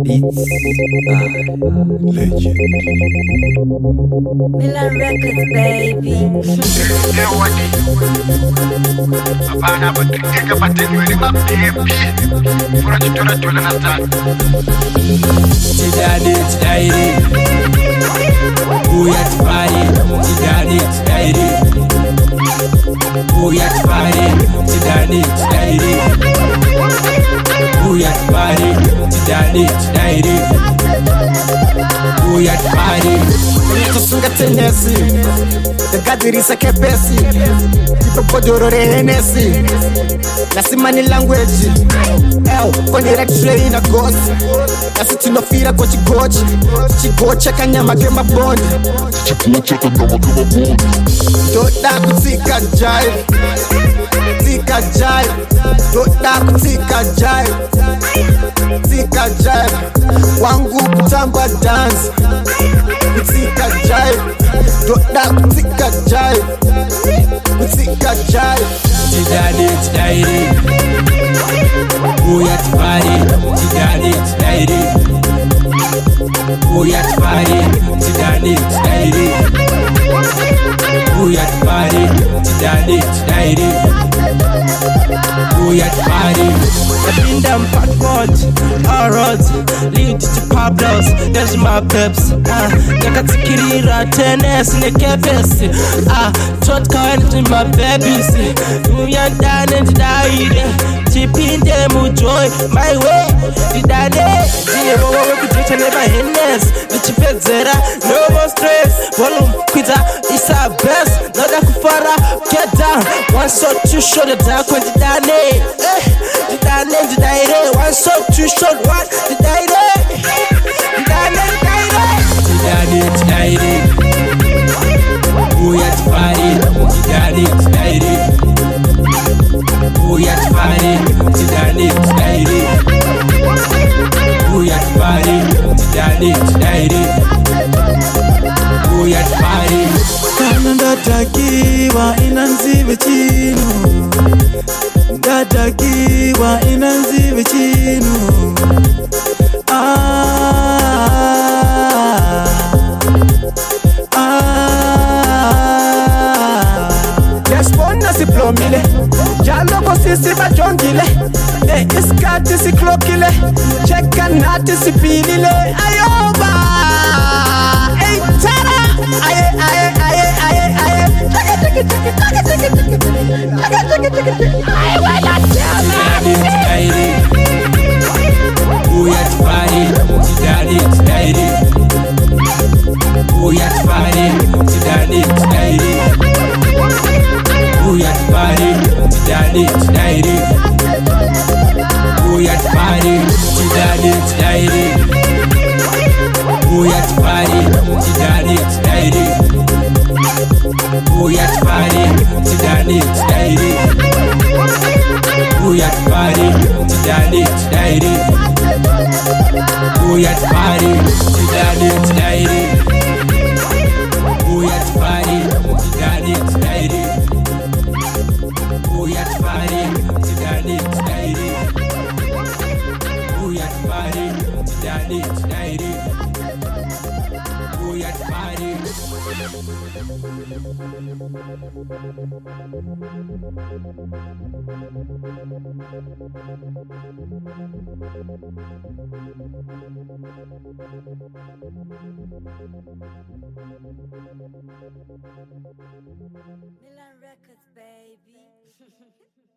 Beats Legend. Milan Records, baby. Apana batika batengwe mapepi furaji tola na tatu Tidani tidairi Uya tifari Tidani tidairi Uya tifari Tidani tidairi Uya tifari Tidani tidairi Uya tifari Tusunga tenesi Tekadirisa kepesi Tipopodorore henesi Nasimani language Kwenye train na gosi Nasi tunofira kwa chigochi Chigocha kanyama kema bondi Doda kutika jive Tika jive Doda kutika jive Tika jive Wangu kutamba dance Kutika jive Doda kutika jive Kutika jive Tidani tidairi Uya tifari Tidani tidairi Uya tifari Tidani tidairi Uya tifari Tidani tidairi Uya tifari I've them fat boards, all roads lead to Pablos, there's my peps. Nakatikirira tennis, nekefesi. Tot kind my babies. Uyandane and died. Chipinde mujoy, my way. Didane, zero reputation never hinders. Nichipezera, no more stress. Volume quitter, it's our best. Not a kufara, get down. One shot, two shot, the dark when didane. Didane. One shot, two shot, one. Tidani tidairi Uya tifari Tidani tidairi Uya tifari Tidani tidairi Uya tifari Tidani tidairi Uya tifari Kana ndatakiwa inanzive chino Ndatakiwa inanzive chino Respond si plomile Jalogo sisi bajongile Iskati si klokile Cheka nati si pilile Ayoba Ey tara Aye Uya tifari Tidani tidairi Uya tifari Tidani tidairi Uya tifari Tidani tidairi Uya tifari Tidani tidairi Uya tifari Tidani tidairi Uya tifari Tidani tidairi Uya tifari Tidani tidairi Uya tifari Tidani tidairi Uya tifari Tidani tidairi Uya tifari Tidani tidairi Uya tifari Tidani tidairi Uya tifari Milan Records, baby.